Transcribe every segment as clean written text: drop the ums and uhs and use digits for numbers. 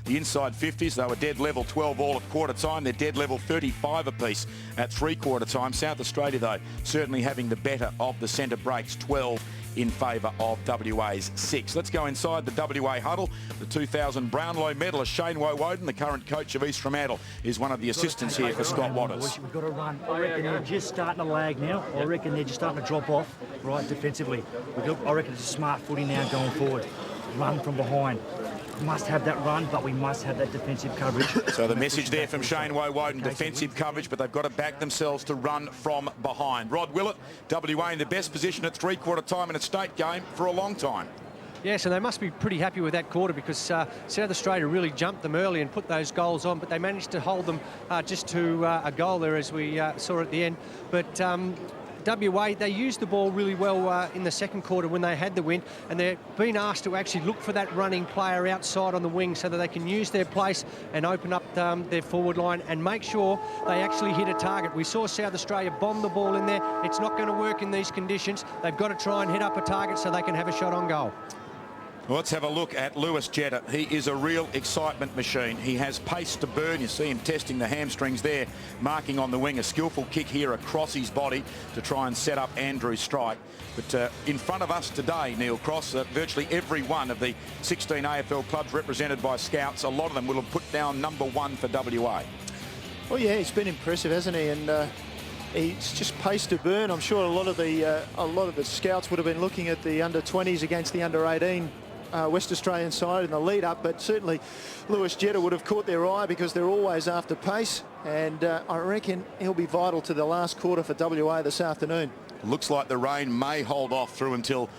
The inside 50s, they were dead level 12 all at quarter time. They're dead level 35 apiece at three-quarter time. South Australia, though, certainly having the better of the centre breaks, 12 in favour of WA's 6. Let's go inside the WA huddle. The 2000 Brownlow medalist Shane Woewodin, the current coach of East Fremantle, is one of the assistants here for Scott Watters. We've got to run. I reckon they're just starting to lag now. I reckon they're just starting to drop off, right, defensively. I reckon it's a smart footy now going forward. Run from behind. We must have that run, but we must have that defensive coverage. So the message there from Shane Woewodin, defensive coverage, but they've got to back themselves to run from behind. Rod Willett, WA in the best position at three-quarter time in a state game for a long time. Yes, and they must be pretty happy with that quarter because South Australia really jumped them early and put those goals on, but they managed to hold them just to a goal there, as we saw at the end. But WA, they used the ball really well in the second quarter when they had the win, and they're being asked to actually look for that running player outside on the wing so that they can use their place and open up their forward line and make sure they actually hit a target. We saw South Australia bomb the ball in there. It's not going to work in these conditions. They've got to try and hit up a target so they can have a shot on goal. Well, let's have a look at Lewis Jetta. He is a real excitement machine. He has pace to burn. You see him testing the hamstrings there, marking on the wing. A skillful kick here across his body to try and set up Andrew Strike. But in front of us today, Neil Cross, virtually every one of the 16 AFL clubs represented by scouts, a lot of them will have put down #1 for WA. Well, yeah, he's been impressive, hasn't he? And he's just pace to burn. I'm sure a lot of the scouts would have been looking at the under-20s against the under-18 West Australian side in the lead-up, but certainly Lewis Jetta would have caught their eye because they're always after pace, and I reckon he'll be vital to the last quarter for WA this afternoon. Looks like the rain may hold off through until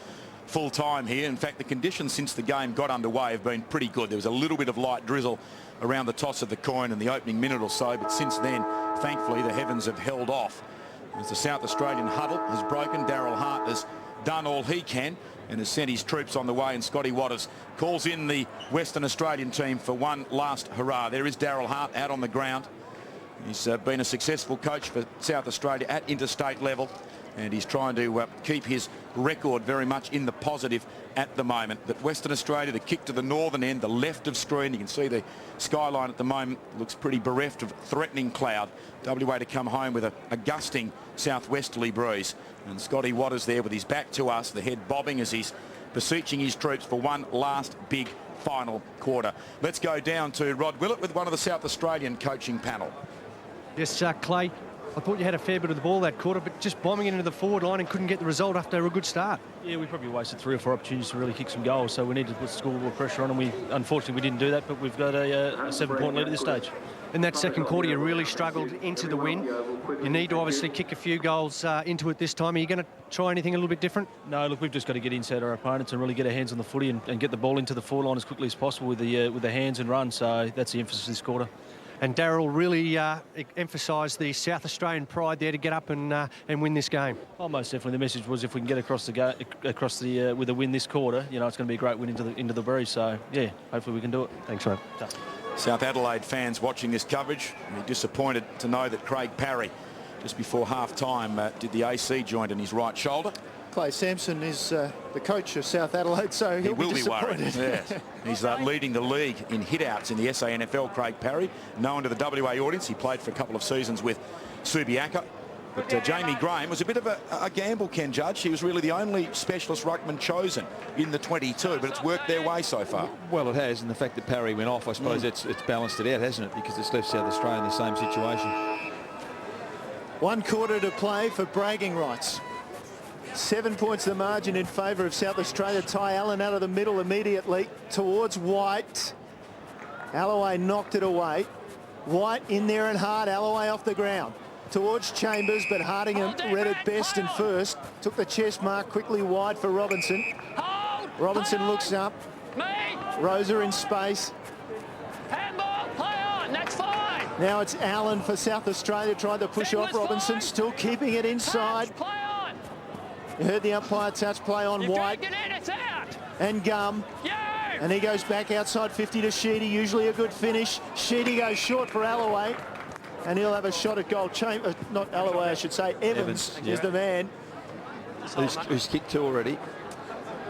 full time here. In fact, the conditions since the game got underway have been pretty good. There was a little bit of light drizzle around the toss of the coin in the opening minute or so, but since then, thankfully, the heavens have held off. As the South Australian huddle has broken, Daryl Hart has done all he can and has sent his troops on the way, and Scotty Watters calls in the Western Australian team for one last hurrah. There is Daryl Hart out on the ground. He's been a successful coach for South Australia at interstate level, and he's trying to keep his record very much in the positive at the moment. But Western Australia, the kick to the northern end, the left of screen, you can see the skyline at the moment looks pretty bereft of threatening cloud. WA to come home with a gusting southwesterly breeze. And Scotty Watters there with his back to us, the head bobbing as he's beseeching his troops for one last big final quarter. Let's go down to Rod Willett with one of the South Australian coaching panel. Yes, Clay, I thought you had a fair bit of the ball that quarter, but just bombing it into the forward line and couldn't get the result after a good start. Yeah, we probably wasted 3 or 4 opportunities to really kick some goals, so we needed to put scoreboard pressure on, and unfortunately we didn't do that, but we've got a 7-point lead at this stage. In that second quarter, you really struggled into the win. You need to obviously kick a few goals into it this time. Are you going to try anything a little bit different? No, look, we've just got to get inside our opponents and really get our hands on the footy and get the ball into the forward line as quickly as possible with the hands and run. So that's the emphasis this quarter. And Daryl really emphasised the South Australian pride there to get up and win this game. Oh, most definitely. The message was if we can get across with a win this quarter, you know, it's going to be a great win into the breeze. So yeah, hopefully we can do it. Thanks, mate. South Adelaide fans watching this coverage will be disappointed to know that Craig Parry, just before half-time, did the AC joint in his right shoulder. Clay Sampson is the coach of South Adelaide, so he will be worried. Yes. He's leading the league in hit-outs in the SANFL, Craig Parry. Known to the WA audience, he played for a couple of seasons with Subiaco. But Jamie Graham was a bit of a gamble, Ken Judge. He was really the only specialist ruckman chosen in the 22, but it's worked their way so far. Well, it has, and the fact that Parry went off, I suppose it's balanced it out, hasn't it? Because it's left South Australia in the same situation. 1 quarter to play for bragging rights. 7 points the margin in favour of South Australia. Ty Allen out of the middle immediately towards White. Alloway knocked it away. White in there and Hart. Alloway off the ground. Towards Chambers, but Hardingham read it best and first. Took the chest mark quickly wide for Robinson. Robinson looks up. Rosa in space. Handball, play on, that's fine. Now it's Allen for South Australia. Tried to push off Robinson, still keeping it inside. Play on. You heard the umpire touch play on White. It's out. And Gum. Yeah. And he goes back outside 50 to Sheedy, usually a good finish. Sheedy goes short for Alloway. And he'll have a shot at goal. Not Alloway, I should say. Evans is the man. Who's kicked 2 already.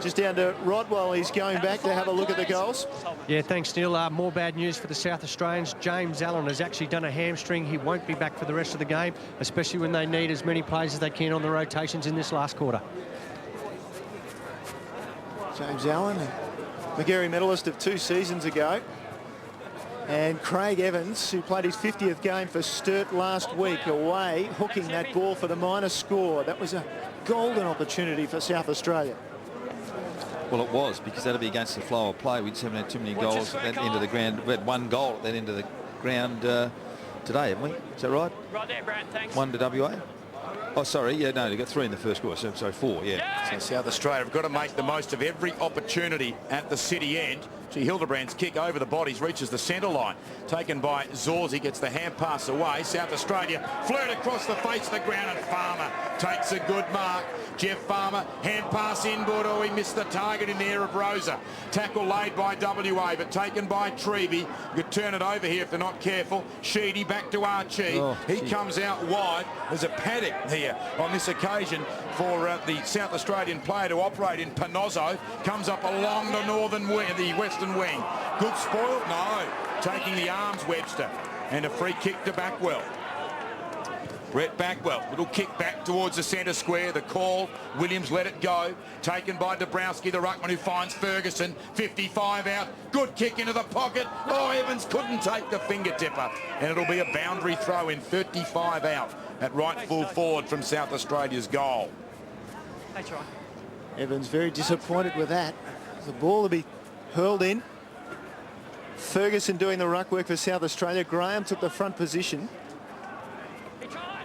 Just down to Rodwell. He's going back to have a look at the goals. Yeah, thanks, Neil. More bad news for the South Australians. James Allen has actually done a hamstring. He won't be back for the rest of the game, especially when they need as many players as they can on the rotations in this last quarter. James Allen, Magarey medalist of 2 seasons ago. And Craig Evans, who played his 50th game for Sturt last week, away, hooking that ball for the minor score. That was a golden opportunity for South Australia. Well, it was, because that'll be against the flow of play. We just haven't had too many goals at that end of the ground. We had 1 goal at that end of the ground today, haven't we? Is that right? Right there, Brad, thanks. 1 to WA? Oh, sorry. Yeah, no, they got 3 in the first quarter. So 4, yeah. So South Australia have got to make the most of every opportunity at the city end. See, Hildebrand's kick over the bodies reaches the centre line. Taken by Zorzi, gets the hand pass away. South Australia flirt across the face of the ground, and Farmer takes a good mark. Jeff Farmer, hand pass inboard. Oh, he missed the target in the air of Rosa. Tackle laid by WA, but taken by Treeby. You could turn it over here if they're not careful. Sheedy back to Archie. Oh, he comes out wide. There's a paddock here on this occasion for the South Australian player to operate in. Panozzo comes up along the northern wing, the western wing. Good spoil? No. Taking the arms, Webster. And a free kick to Backwell. Brett Backwell, little kick back towards the centre square. The call, Williams let it go. Taken by Dabrowski, the ruckman who finds Ferguson. 55 out. Good kick into the pocket. Oh, Evans couldn't take the finger-tipper. And it'll be a boundary throw in. 35 out at right full forward from South Australia's goal. Thanks, Ryan. Evans very disappointed with that. The ball will be hurled in. Ferguson doing the ruck work for South Australia. Graham took the front position.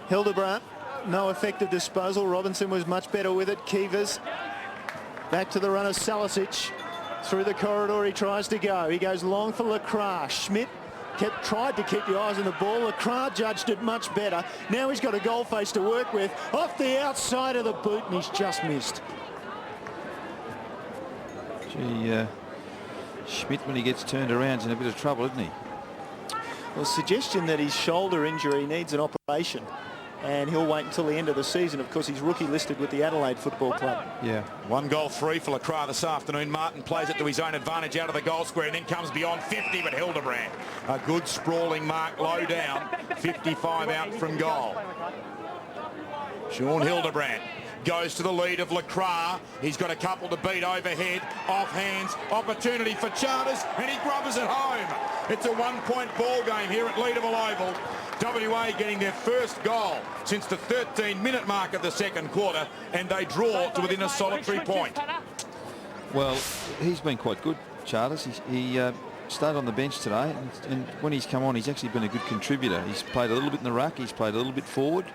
Hildebrandt, no effective disposal. Robinson was much better with it. Keevers back to the runner, Salisic. Through the corridor he tries to go. He goes long for Lacroix. Schmidt tried to keep the eyes on the ball. Lacroix judged it much better. Now he's got a goal face to work with. Off the outside of the boot, and he's just missed. Gee, Schmidt, when he gets turned around, is in a bit of trouble, isn't he? Well, suggestion that his shoulder injury needs an operation, and he'll wait until the end of the season. Of course, he's rookie listed with the Adelaide Football Club. Yeah. 1 goal 3 for Lacroix this afternoon. Martin plays it to his own advantage out of the goal square and then comes beyond 50, but Hildebrand, a good sprawling mark low down. 55 out from goal. Sean Hildebrand goes to the lead of Lacroix. He's got a couple to beat overhead, off hands, opportunity for Charters, and he grubbers it home. It's a 1-point ball game here at Leederville Oval. WA getting their first goal since the 13-minute mark of the second quarter, and they draw to within a solitary point. Well, he's been quite good, Charters. He started on the bench today, and when he's come on, he's actually been a good contributor. He's played a little bit in the ruck, he's played a little bit forward,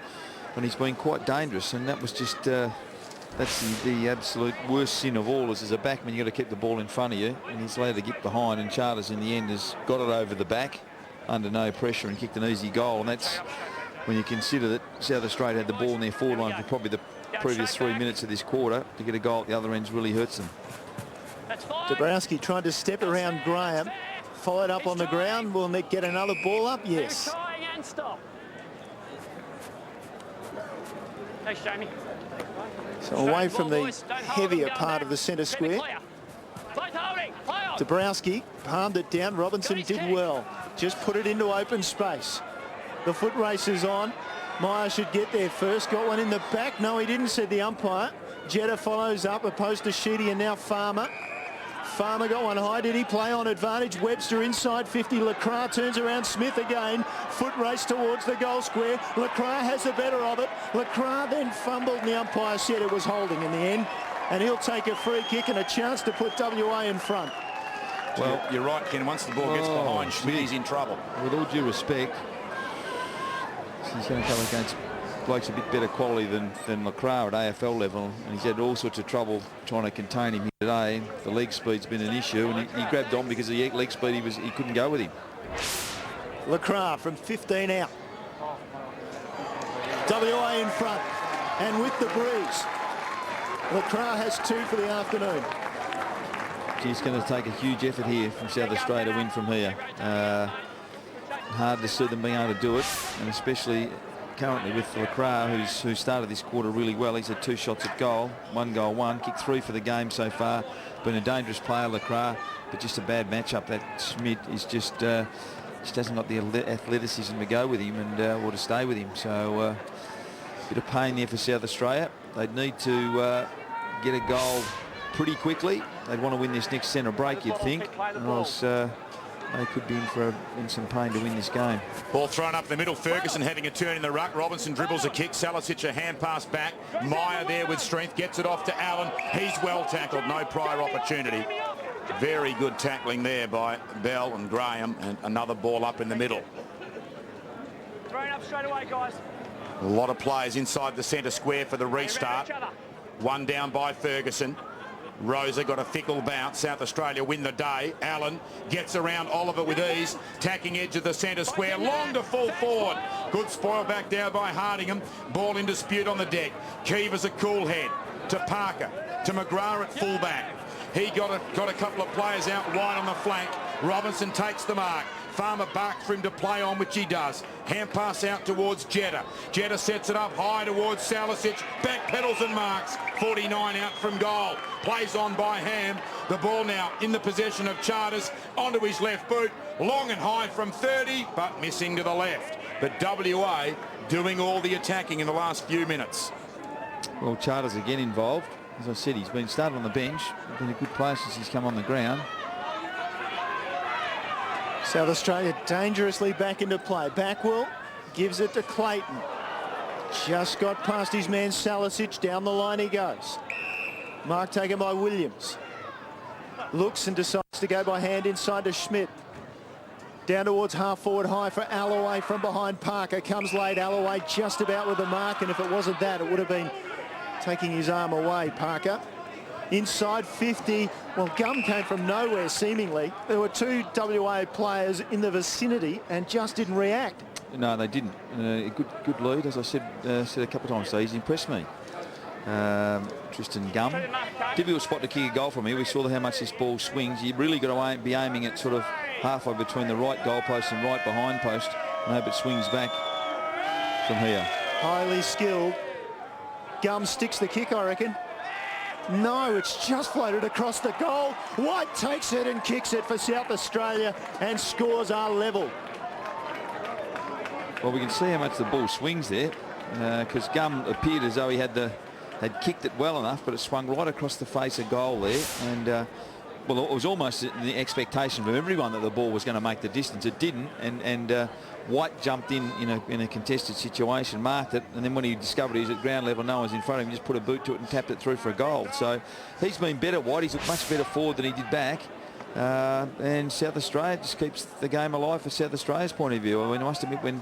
and he's been quite dangerous, and that was just that's the absolute worst sin of all. Is as a backman, you've got to keep the ball in front of you, and he's allowed to get behind, and Charters in the end has got it over the back under no pressure and kicked an easy goal. And that's when you consider that South Australia had the ball in their forward line for probably the previous 3 minutes of this quarter. To get a goal at the other end really hurts them. Dabrowski tried to step around Graham, followed up on the ground. Will Nick get another ball up? Yes. Thanks, Jamie. So away from the heavier part of the centre square. Dabrowski palmed it down. Robinson did well. Just put it into open space. The foot race is on. Meyer should get there first. Got one in the back. No, he didn't, said the umpire. Jetta follows up, opposed to Sheedy, and now Farmer. Farmer got one high. Did he play on advantage? Webster inside 50. Lacroix turns around. Smith again. Foot race towards the goal square. Lacroix has the better of it. Lacroix then fumbled, and the umpire said it was holding in the end. And he'll take a free kick and a chance to put WA in front. Well, you're right, Ken. Once the ball gets behind, he's in trouble. With all due respect, he's going to come against blokes a bit better quality than Lacroix at AFL level, and he's had all sorts of trouble trying to contain him here today. The leg speed's been an issue, and he grabbed on because of the leg speed. He couldn't go with him. Lacroix from 15 out. WA in front, and with the breeze. Lacroix has 2 for the afternoon. It's going to take a huge effort here from South Australia to win from here. Hard to see them being able to do it, and especially currently with Lacroix, who started this quarter really well. He's had 2 shots at goal, 1 goal, 1, kicked 3 for the game so far. Been a dangerous player, Lacroix, but just a bad matchup. That Schmidt is just hasn't got the athleticism to go with him and or to stay with him. So bit of pain there for South Australia. They'd need to get a goal pretty quickly. They'd want to win this next centre break, you'd think, or else they could be in some pain to win this game. Ball thrown up the middle. Ferguson having a turn in the ruck. Robinson dribbles a kick. Salicic a hand pass back. Meyer there with strength. Gets it off to Allen. He's well tackled. No prior opportunity. Very good tackling there by Bell and Graham. And another ball up in the middle. Throwing up straight away, guys. A lot of players inside the centre square for the restart. One down by Ferguson. Rosa got a fickle bounce. South Australia win the day. Allen gets around Oliver with ease. Tacking edge of the centre square. Long to full forward. Good spoil back down by Hardingham. Ball in dispute on the deck. Keever's a cool head. To Parker. To McGrath at fullback. He got a couple of players out wide on the flank. Robinson takes the mark. Farmer barks for him to play on, which he does. Hand pass out towards Jetta. Jetta sets it up high towards Salicic. Back pedals and marks. 49 out from goal. Plays on by Ham. The ball now in the possession of Charters. Onto his left boot. Long and high from 30, but missing to the left. But WA doing all the attacking in the last few minutes. Well, Charters again involved. As I said, he's been started on the bench. He's been a good player since he's come on the ground. South Australia dangerously back into play. Backwell gives it to Clayton. Just got past his man Salicic. Down the line he goes. Mark taken by Williams. Looks and decides to go by hand inside to Schmidt. Down towards half forward high for Alloway from behind Parker. Comes late. Alloway just about with the mark, and if it wasn't that, it would have been taking his arm away, Parker. Inside 50. Well, Gum came from nowhere, seemingly. There were 2 WA players in the vicinity and just didn't react. No, they didn't. A good lead, as I said a couple of times today. He's impressed me. Tristan Gum. Difficult spot to kick a goal from here. We saw how much this ball swings. You've really got to be aiming it sort of halfway between the right goal post and right behind post. I hope it swings back from here. Highly skilled. Gum sticks the kick, I reckon. No, it's just floated across the goal. White takes it and kicks it for South Australia, and scores are level. Well, we can see how much the ball swings there, because Gum appeared as though he had kicked it well enough, but it swung right across the face of goal there. And well, it was almost the expectation from everyone that the ball was going to make the distance. It didn't, and White jumped in a contested situation, marked it, and then when he discovered he was at ground level, no one's in front of him, just put a boot to it and tapped it through for a goal. So he's been better, White. He's looked much better forward than he did back. And South Australia just keeps the game alive for South Australia's point of view. I mean, I must admit, when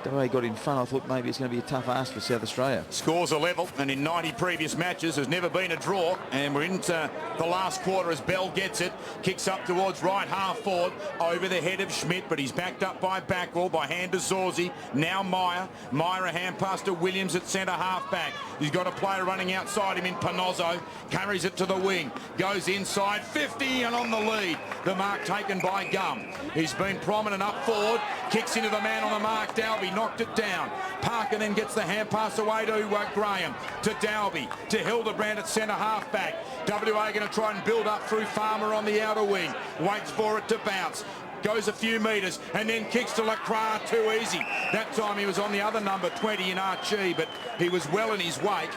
WA got in front, I thought maybe it's going to be a tough ask for South Australia. Scores are level, and in 90 previous matches there's never been a draw, and we're into the last quarter as Bell gets it, kicks up towards right half forward, over the head of Schmidt, but he's backed up by Backwell, by hand to Zorzi. Now Meyer a hand pass to Williams at centre half back. He's got a player running outside him in Panozzo, carries it to the wing, goes inside 50 and on the lead. The mark taken by Gum. He's been prominent up forward, kicks into the man on the mark. Dalby knocked it down. Parker then gets the hand pass away to Graham, to Dalby, to Hildebrand at centre half back. WA going to try and build up through Farmer on the outer wing. Waits for it to bounce. Goes a few metres and then kicks to Lacroix, too easy. That time he was on the other number 20 in Archie, but he was well in his wake,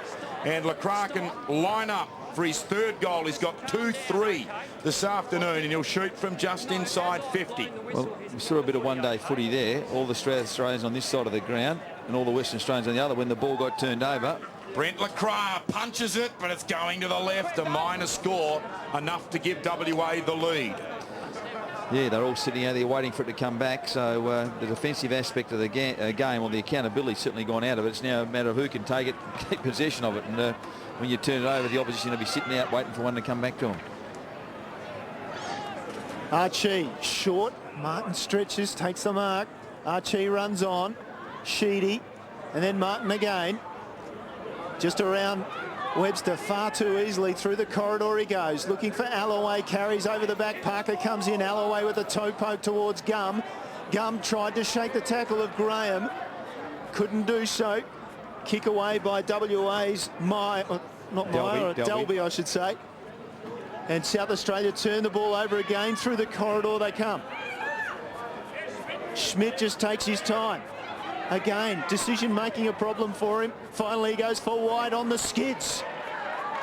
and Lacroix can line up for his 3rd goal. He's got 2-3 this afternoon, and he'll shoot from just inside 50. Well, we saw a bit of one-day footy there. All the South Australians on this side of the ground and all the Western Australians on the other when the ball got turned over. Brent Lacroix punches it, but it's going to the left. A minor score, enough to give WA the lead. Yeah, they're all sitting out there waiting for it to come back. So the defensive aspect of the game, or the accountability, certainly gone out of it. It's now a matter of who can take it, keep possession of it. And when you turn it over, the opposition will be sitting out waiting for one to come back to them. Archie short. Martin stretches, takes the mark. Archie runs on. Sheedy, and then Martin again. Just around Webster, far too easily through the corridor he goes, looking for Alloway, carries over the back. Parker comes in. Alloway with a toe poke towards Gum. Gum tried to shake the tackle of Graham. couldn't do so. Kick away by WA's Delby, I should say. And South Australia turn the ball over again. Through the corridor they come. Schmidt just takes his time. Again, decision making a problem for him. Finally he goes for wide on the skids.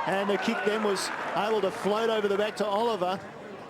And the kick then was able to float over the back to Oliver.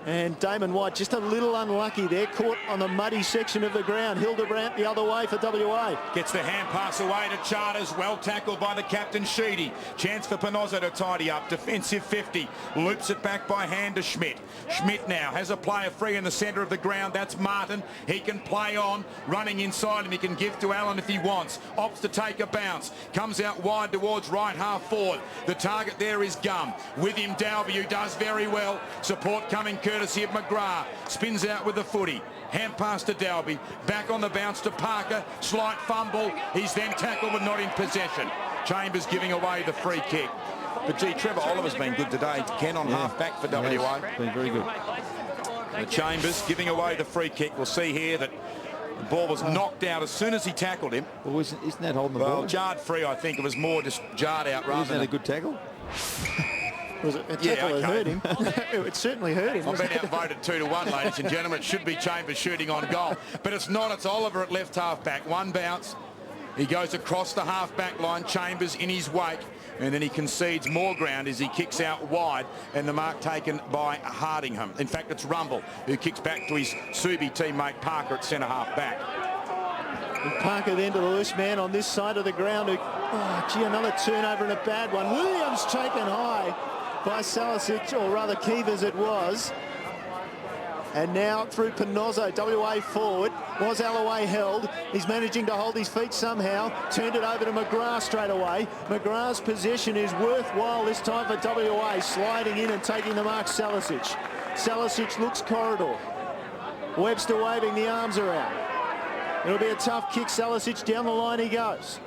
And Damon White just a little unlucky there, caught on the muddy section of the ground. Hildebrandt the other way for WA. Gets the hand pass away to Charters. Well tackled by the captain, Sheedy. Chance for Panozzo to tidy up. Defensive 50. Loops it back by hand to Schmidt. Schmidt now has a player free in the centre of the ground. That's Martin. He can play on. Running inside and he can give to Allen if he wants. Opts to take a bounce. Comes out wide towards right half forward. The target there is Gum. With him Dalby, who does very well. Support coming courtesy of McGrath. Spins out with the footy. Hand pass to Dalby. Back on the bounce to Parker. Slight fumble. He's then tackled but not in possession. Chambers giving away the free kick. But gee, Trevor Oliver's been good today. Ken on half back for WA. Been very good. Chambers giving away the free kick. We'll see here that the ball was knocked out as soon as he tackled him. Well, isn't that holding the ball? Well, jarred free, I think. It was more just jarred out rather Isn't that a good tackle? Was it a tackle that hurt him? It certainly hurt him. I've been outvoted 2-1, ladies and gentlemen. It should be Chambers shooting on goal. But it's not. It's Oliver at left half back. One bounce. He goes across the half back line. Chambers in his wake. And then he concedes more ground as he kicks out wide. And the mark taken by Hardingham. In fact, it's Rumble who kicks back to his Subi teammate Parker at centre half back. And Parker then to the loose man on this side of the ground. Another turnover and a bad one. Williams taken high by Salicic, or rather Keevers it was. And now through Panozzo, WA forward. Was Alloway held? He's managing to hold his feet somehow. Turned it over to McGrath straight away. McGrath's possession is worthwhile this time for WA. Sliding in and taking the mark, Salicic. Salicic looks corridor. Webster waving the arms around. It'll be a tough kick. Salicic down the line he goes.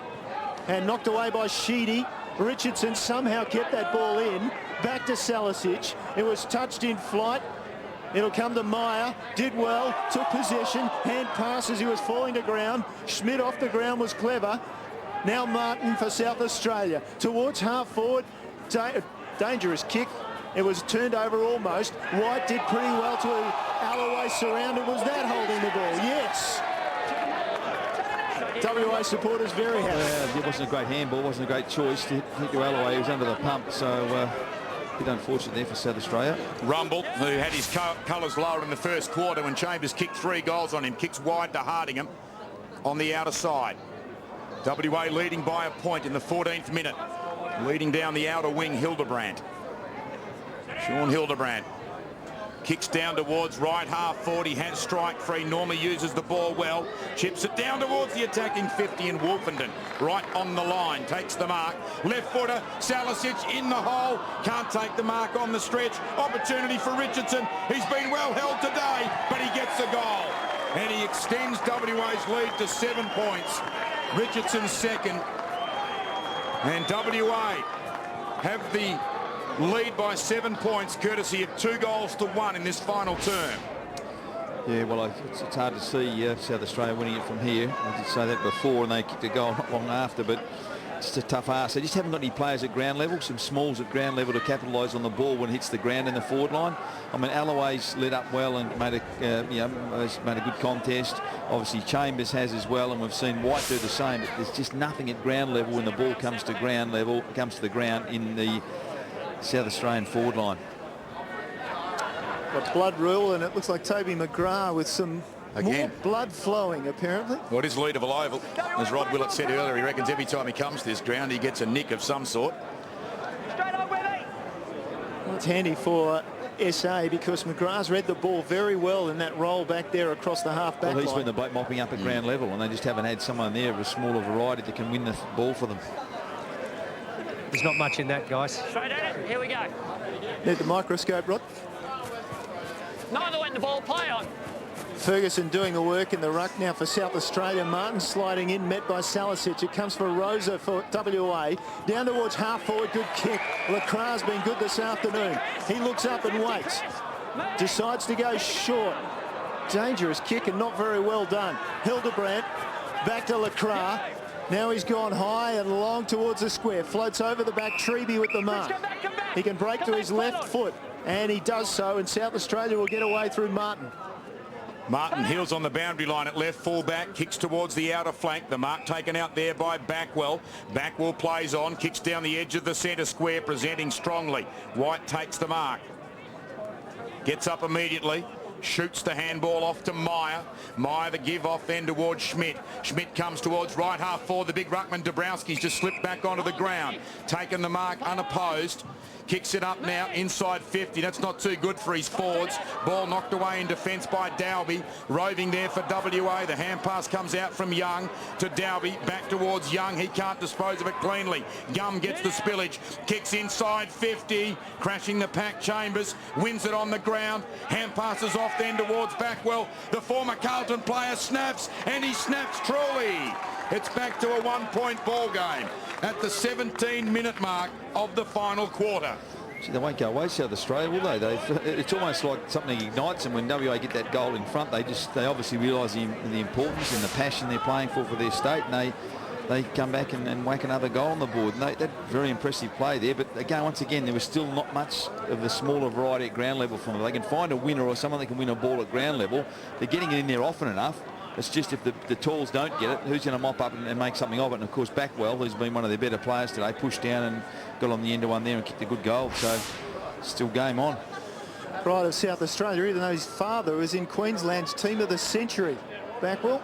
And knocked away by Sheedy. Richardson somehow kept that ball in. Back to Salicic. It was touched in flight. It'll come to Meyer. Did well. Took possession. Hand pass as he was falling to ground. Schmidt off the ground was clever. Now Martin for South Australia. Towards half forward. Dangerous kick. It was turned over almost. White did pretty well to Alloway surrounded. Was that holding the ball? Yes. WA supporters very happy. It wasn't a great handball, wasn't a great choice to hit to Alloway. He was under the pump, so a bit unfortunate there for South Australia. Rumble, who had his colours lowered in the first quarter when Chambers kicked 3 goals on him, kicks wide to Hardingham on the outer side. WA leading by a point in the 14th minute. Leading down the outer wing, Hildebrandt. Sean Hildebrandt kicks down towards right half forward. He has strike free. Normally uses the ball well. Chips it down towards the attacking 50 in Wolfenden. Right on the line. Takes the mark. Left footer. Salicic in the hole. Can't take the mark on the stretch. Opportunity for Richardson. He's been well held today, but he gets the goal. And he extends WA's lead to 7 points. Richardson's second. And WA have the lead by 7 points, courtesy of 2 goals to 1 in this final term. Yeah, well, it's hard to see South Australia winning it from here. I did say that before, and they kicked a goal not long after, but it's a tough ask. They just haven't got any players at ground level, some smalls at ground level to capitalise on the ball when it hits the ground in the forward line. I mean, Alloway's lit up well and made has made a good contest. Obviously, Chambers has as well, and we've seen White do the same. But there's just nothing at ground level when the ball comes to ground level, comes to the ground in the South Australian forward line. Got blood rule, and it looks like Toby McGrath with some more blood flowing, apparently. Well, it is Leederville Oval. As Rod Willett said earlier, he reckons every time he comes to this ground, he gets a nick of some sort. Well, it's handy for SA because McGrath's read the ball very well in that roll back there across the half-back line. He's been the boat mopping up at ground level, and they just haven't had someone there of a smaller variety that can win the ball for them. There's not much in that, guys. Straight at it. Here we go. Need the microscope, Rod. Neither went the ball play on. Ferguson doing the work in the ruck now for South Australia. Martin sliding in, met by Salicic. It comes for Rosa for WA. Down towards half forward, good kick. Lacra's been good this afternoon. He looks up and waits. Decides to go short. Dangerous kick and not very well done. Hildebrandt back to Lacra. Now he's gone high and long towards the square. Floats over the back. Treby with the mark. He can break to his left foot, and he does so, and South Australia will get away through Martin. Martin Hills on the boundary line at left full-back, kicks towards the outer flank. The mark taken out there by Backwell. Backwell plays on, kicks down the edge of the centre square, presenting strongly. White takes the mark. Gets up immediately. Shoots the handball off to Meyer. Meyer the give off then towards Schmidt. Schmidt comes towards right half forward. The big ruckman Dabrowski's just slipped back onto the ground. Taken the mark unopposed. Kicks it up now inside 50. That's not too good for his forwards. Ball knocked away in defence by Dalby. Roving there for WA. The hand pass comes out from Young to Dalby. Back towards Young. He can't dispose of it cleanly. Gum gets the spillage. Kicks inside 50. Crashing the pack. Chambers wins it on the ground. Hand passes off then towards Backwell. The former Carlton player snaps, and he snaps truly. It's back to a one-point ball game at the 17-minute mark of the final quarter. See, they won't go away, South Australia, will they? It's almost like something ignites them when WA get that goal in front. They obviously realise the importance and the passion they're playing for their state, and they come back and whack another goal on the board. And that's very impressive play there. But again, once again, there was still not much of the smaller variety at ground level from them. They can find a winner or someone that can win a ball at ground level. They're getting it in there often enough. It's just if the talls don't get it, who's going to mop up and make something of it? And of course, Backwell, who's been one of their better players today, pushed down and got on the end of one there and kicked a good goal. So still game on. Pride of South Australia, even though his father was in Queensland's team of the century. Backwell.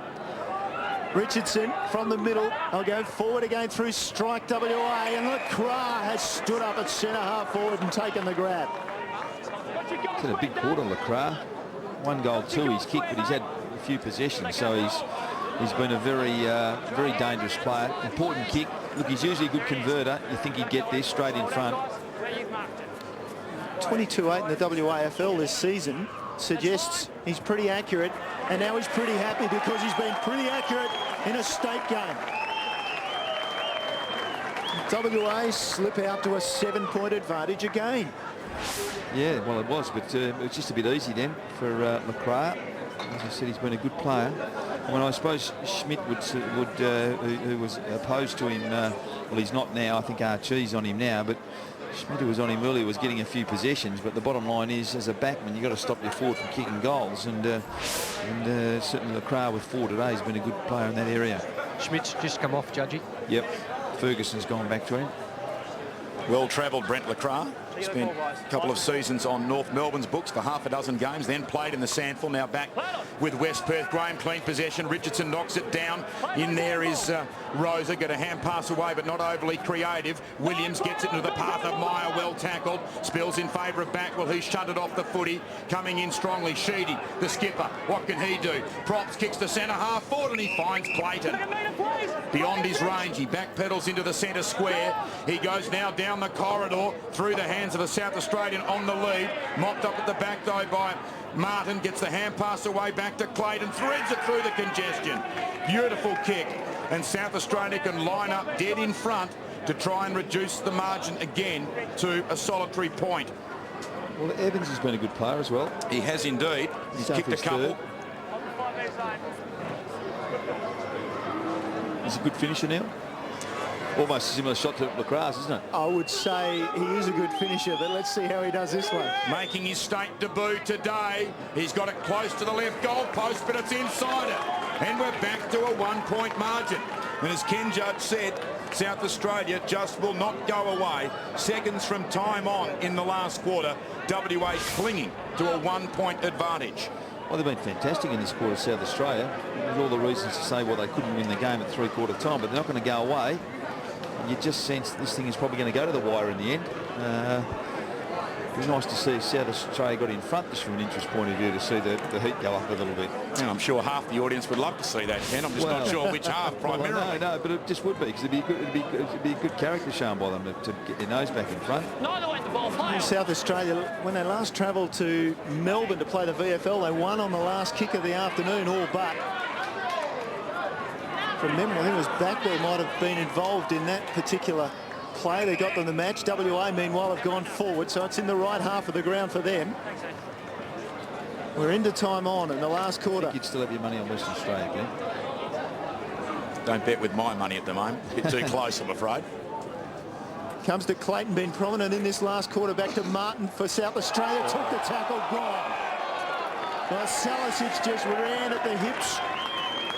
Richardson from the middle. I'll go forward again through strike WA, and LaCroix has stood up at centre half forward and taken the grab. It's had a big quarter, LaCroix. 1 goal, 2 he's kicked, but he's had a few possessions, so he's been a very dangerous player. Important kick. Look, he's usually a good converter. You think he'd get this straight in front. 22-8 in the WAFL this season suggests he's pretty accurate, and now he's pretty happy because he's been pretty accurate in a state game. WA slip out to a 7-point advantage again. Yeah, well, it was, but it was just a bit easy then for LaCroix. As I said, he's been a good player. I mean, I suppose Schmidt who was opposed to him, well, he's not now. I think Archie's on him now, but Schmidt, who was on him earlier, was getting a few possessions. But the bottom line is, as a backman, you've got to stop your forward from kicking goals. And certainly LaCroix with 4 today has been a good player in that area. Schmidt's just come off, Judgy. Yep. Ferguson's gone back to him. Well-travelled Brent LaCroix. Spent a couple of seasons on North Melbourne's books for half a dozen games, then played in the Sandful, now back with West Perth. Graham clean possession. Richardson knocks it down. In there is Rosa. Got a hand pass away, but not overly creative. Williams gets it into the path of Meyer, well tackled. Spills in favour of Backwell, who's shunted off the footy. Coming in strongly, Sheedy, the skipper. What can he do? Props kicks the centre half forward, and he finds Clayton. Beyond his range, he backpedals into the centre square. He goes now down the corridor through the hands of a South Australian on the lead. Mopped up at the back, though, by Martin. Gets the hand pass away back to Clayton. Threads it through the congestion. Beautiful kick. And South Australia can line up dead in front to try and reduce the margin again to a solitary point. Well, Evans has been a good player as well. He has indeed. He's kicked a couple. He's a good finisher now. Almost a similar shot to LaCroix, isn't it? I would say he is a good finisher, but let's see how he does this one. Making his state debut today. He's got it close to the left goal post, but it's inside it. And we're back to a 1-point margin. And as Ken Judge said, South Australia just will not go away. Seconds from time on in the last quarter, WA clinging to a 1-point advantage. Well, they've been fantastic in this quarter, South Australia. There's all the reasons to say, well, they couldn't win the game at 3/4 time, but they're not going to go away. You just sense this thing is probably going to go to the wire in the end. It was nice to see South Australia got in front just from an interest point of view, to see the heat go up a little bit. And I'm sure half the audience would love to see that, Ken. I'm just not sure which half primarily. Well, no, but it just would be, because it'd be a good character shown by them to get their nose back in front. South Australia, when they last travelled to Melbourne to play the VFL, they won on the last kick of the afternoon, all but. From memory, I think it was Backwell might have been involved in that particular play. They got them the match. WA, meanwhile, have gone forward, so it's in the right half of the ground for them. We're into time on in the last quarter. You'd still have your money on Western Australia, Don't bet with my money at the moment. A bit too close, I'm afraid. Comes to Clayton, been prominent in this last quarter. Back to Martin for South Australia. Took the tackle, gone. Well, Salicic just ran at the hips.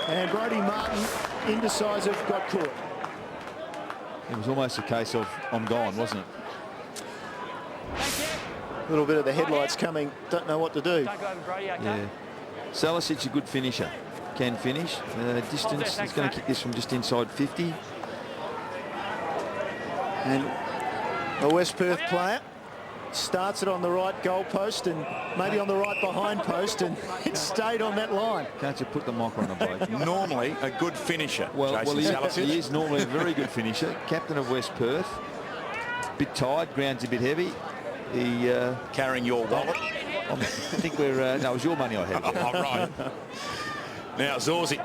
And Brodie Martin, indecisive, got caught. It was almost a case of, I'm gone, wasn't it? A little bit of the headlights coming. Don't know what to do. Don't go over Brady, okay? Yeah. Salicic, a good finisher. Can finish. Distance, he's going to kick this from just inside 50. And a West Perth player starts it on the right goal post and maybe on the right behind post, and it stayed on that line. Can't you put the mocker on the bloke? Normally a good finisher. Well, Jason he is normally a very good finisher. Captain of West Perth. Bit tired, ground's a bit heavy. He carrying your wallet. I think we're no, it was your money I had. Oh, right. Now Zorzi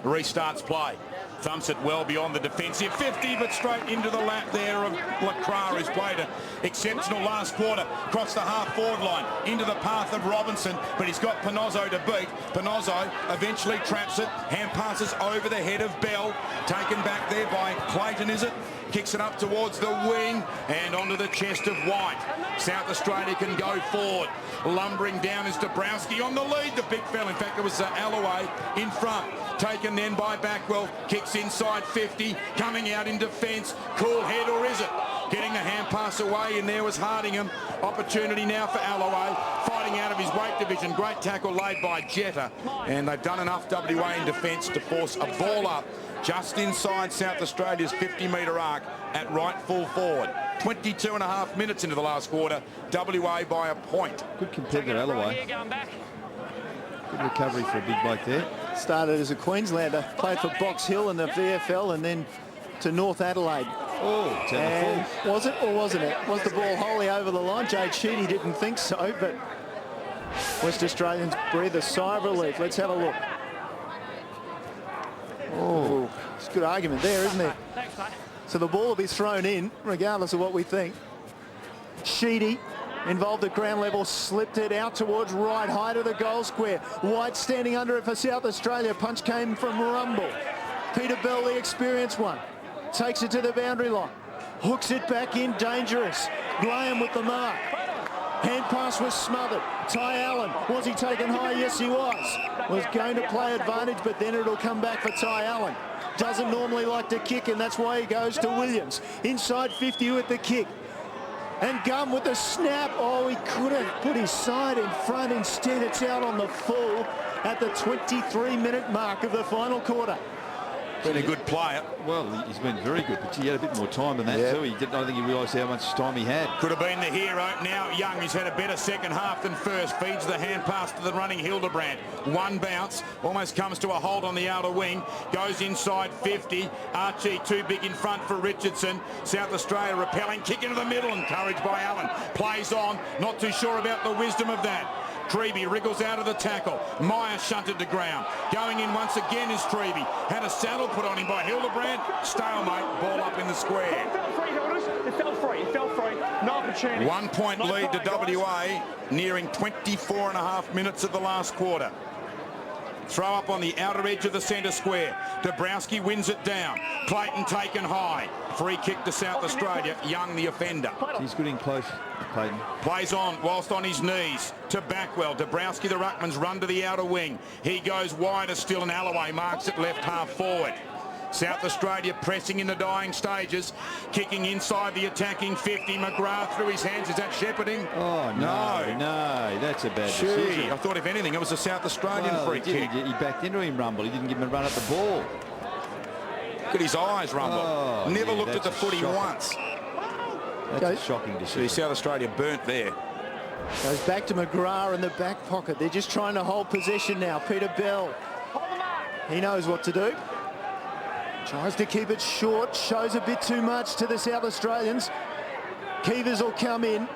restarts play. Thumps it well beyond the defensive 50, but straight into the lap there of LaCroix, who's played an exceptional last quarter. Across the half-forward line, into the path of Robinson, but he's got Panozzo to beat. Panozzo eventually traps it. Hand passes over the head of Bell. Taken back there by Clayton, is it? Kicks it up towards the wing and onto the chest of White. South Australia can go forward. Lumbering down is Dabrowski on the lead. The big fella, in fact, it was Alloway in front. Taken then by Backwell. Kicks inside 50. Coming out in defence. Cool head, or is it? Getting the hand pass away, and there was Hardingham. Opportunity now for Alloway. Fighting out of his weight division. Great tackle laid by Jetta. And they've done enough WA in defence to force a ball up just inside South Australia's 50-metre arc at right full forward. 22 and a half minutes into the last quarter. WA by a point. Good competitor, Alloway. Good recovery for a big bloke there. Started as a Queenslander, played for Box Hill in the VFL and then to North Adelaide. Oh, it's out the full. Was it or wasn't it? Was the ball wholly over the line? Jade Sheedy didn't think so, but West Australians breathe a sigh of relief. Let's have a look. Oh, it's a good argument there, isn't it? Thanks, mate. So the ball will be thrown in, regardless of what we think. Sheedy, involved at ground level, slipped it out towards right, high to the goal square. White standing under it for South Australia. Punch came from Rumble. Peter Bell, the experienced one, takes it to the boundary line. Hooks it back in, dangerous. Graham with the mark. Hand pass was smothered. Ty Allen, was he taken high? Yes, he was. Was going to play advantage, but then it'll come back for Ty Allen. Doesn't normally like to kick, and that's why he goes to Williams. Inside 50 with the kick. And Gum with the snap. Oh, he could have put his side in front. Instead, it's out on the full at the 23-minute mark of the final quarter. Been a good player. Well, he's been very good, but he had a bit more time than that too. I don't think he realised how much time he had. Could have been the hero. Now Young, he's had a better second half than first. Feeds the hand pass to the running Hildebrand. One bounce, almost comes to a hold on the outer wing. Goes inside 50. Archie too big in front for Richardson. South Australia repelling. Kick into the middle, encouraged by Allen. Plays on. Not too sure about the wisdom of that. Treby wriggles out of the tackle. Meyer shunted to ground. Going in once again is Treby. Had a saddle put on him by Hildebrand. Stalemate. Ball up in the square. It fell free, Hilders. It fell free. It fell free. No opportunity. 1 point lead to WA, nearing 24 and a half minutes of the last quarter. Throw up on the outer edge of the centre square. Dabrowski wins it down. Clayton taken high. Free kick to South Australia. Young the offender. He's good in close, Clayton. Plays on whilst on his knees to Backwell. Dabrowski, the ruckman's run to the outer wing. He goes wider still, and Alloway marks it left half forward. South Australia pressing in the dying stages, kicking inside the attacking 50. McGrath through his hands. Is that shepherding? Oh, no, that's a bad decision. I thought if anything it was a South Australian free kick. He backed into him, Rumble. He didn't give him a run at the ball. Look at his eyes, Rumble. Never looked at the footy once. That's a shocking decision. See, South Australia burnt there. Goes back to McGrath in the back pocket. They're just trying to hold possession now. Peter Bell, he knows what to do. Tries to keep it short, shows a bit too much to the South Australians. Keevers will come in.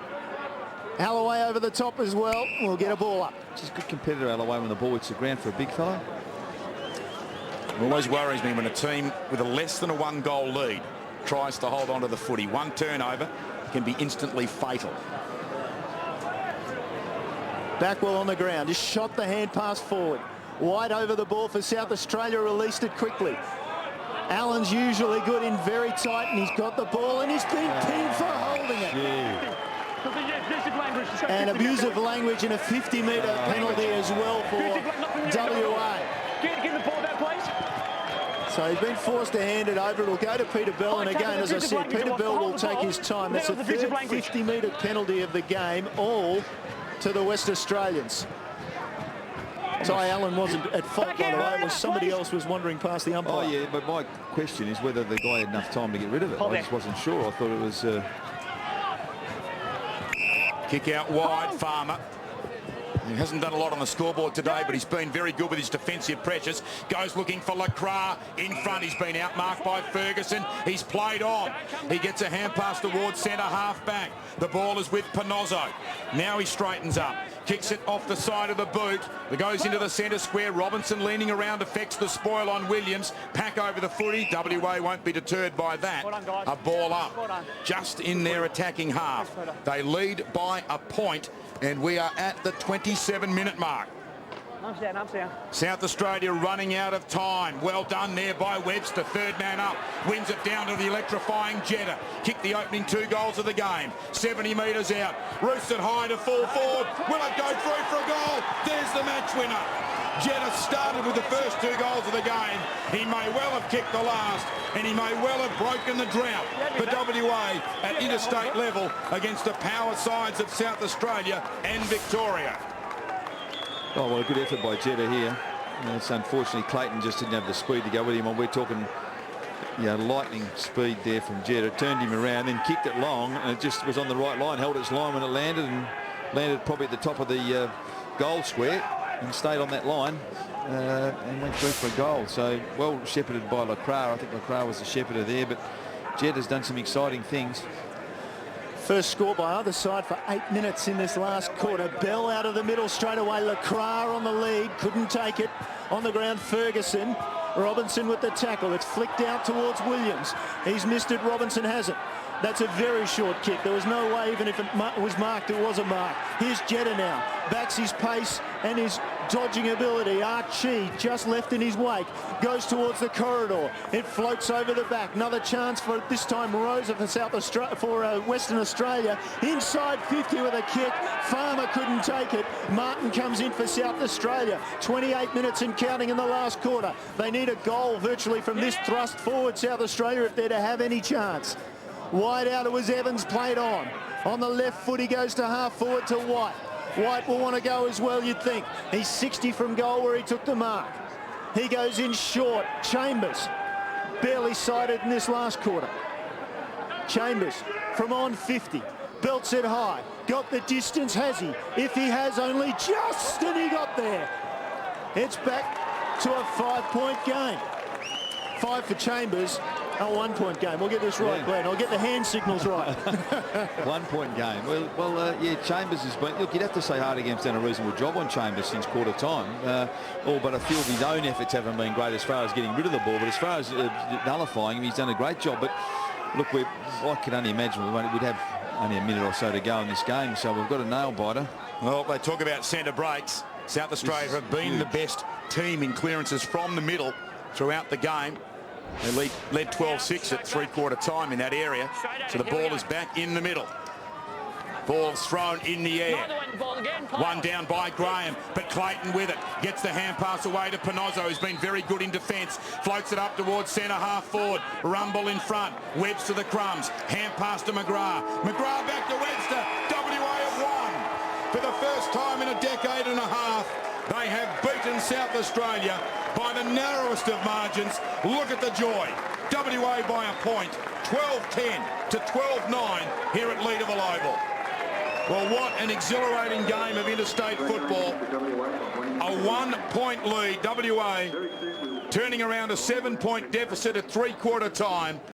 Alloway over the top as well. We'll get a ball up. Just good competitor, Alloway, when the ball hits the ground for a big fellow. It always worries me when a team with a less than a 1-goal lead tries to hold on to the footy. One turnover can be instantly fatal. Backwell on the ground. Just shot the hand pass forward. Wide over the ball for South Australia. Released it quickly. Allen's usually good in very tight, and he's got the ball, and he's been pinned for holding it. And abusive language and a 50-metre penalty as well for WA. Get the ball there, please. So he's been forced to hand it over. It'll go to Peter Bell, and again, as I said, Peter Bell will take his time. That's the third 50-metre penalty of the game, all to the West Australians. Ty Allen wasn't at fault, by the way. It was somebody else was wandering past the umpire. Oh, yeah, but my question is whether the guy had enough time to get rid of it. I just wasn't sure. I thought it was... Kick out wide, Farmer. He hasn't done a lot on the scoreboard today, but he's been very good with his defensive pressures. Goes looking for LeCras in front. He's been outmarked by Ferguson. He's played on. He gets a hand pass towards centre half back. The ball is with Panozzo. Now he straightens up. Kicks it off the side of the boot. It goes into the centre square. Robinson leaning around, affects the spoil on Williams. Pack over the footy. WA won't be deterred by that. A ball up just in their attacking half. They lead by a point, and we are at the 27-minute mark. Arms down, arms down. South Australia running out of time. Well done there by Webster. Third man up. Wins it down to the electrifying Jetta. Kicked the opening 2 goals of the game. 70 metres out. Roosted high to full forward. Will it go through for a goal? There's the match winner. Jetta started with the first 2 goals of the game. He may well have kicked the last, and he may well have broken the drought for WA at interstate level against the power sides of South Australia and Victoria. Oh, well, a good effort by Jetta here. It's unfortunately Clayton just didn't have the speed to go with him. We're talking, lightning speed there from Jetta. Turned him around, then kicked it long, and it just was on the right line, held its line when it landed, and landed probably at the top of the goal square and stayed on that line and went through for a goal. So well shepherded by LeCras. I think LeCras was the shepherder there, but Jetta's done some exciting things. First score by either side for 8 minutes in this last quarter. Bell out of the middle straight away. LeCras on the lead. Couldn't take it. On the ground, Ferguson. Robinson with the tackle. It's flicked out towards Williams. He's missed it. Robinson hasn't. That's a very short kick. There was no way, even if it was marked, it was a mark. Here's Jetta now. Backs his pace and his dodging ability. Archie just left in his wake. Goes towards the corridor. It floats over the back. Another chance for this time Rosa for Western Australia. Inside 50 with a kick. Farmer couldn't take it. Martin comes in for South Australia. 28 minutes and counting in the last quarter. They need a goal virtually from this thrust forward, South Australia, if they're to have any chance. Wide out, it was Evans played on. On the left foot, he goes to half forward to White. White will want to go as well, you'd think. He's 60 from goal where he took the mark. He goes in short. Chambers, barely sighted in this last quarter. Chambers from on 50. Belts it high. Got the distance, has he? If he has, only just, and he got there. It's back to a 5-point game. 5 for Chambers. A 1-point game. We'll get this right, Glenn. I'll get the hand signals right. 1-point game. Yeah, Chambers has been... Look, you'd have to say Hardigan's done a reasonable job on Chambers since quarter time. All but a few of his own efforts haven't been great as far as getting rid of the ball, but as far as nullifying him, he's done a great job. But look, I can only imagine we'd have only a minute or so to go in this game, so we've got a nail-biter. Well, they talk about centre breaks. South Australia have been the best team in clearances from the middle throughout the game. They led 12-6 at 3/4 time in that area. So the ball is back in the middle. Ball's thrown in the air. One down by Graham, but Clayton with it. Gets the hand pass away to Panozzo, who's been very good in defence. Floats it up towards centre half forward. Rumble in front. Webbs to the crumbs. Hand pass to McGrath. McGrath back to Webster. WA have won. For the first time in a decade and a half, they have beaten South Australia by the narrowest of margins. Look at the joy. WA by a point. 12-10 to 12-9 here at Leederville Oval. Well, what an exhilarating game of interstate football. A 1-point lead. WA turning around a 7-point deficit at 3/4 time.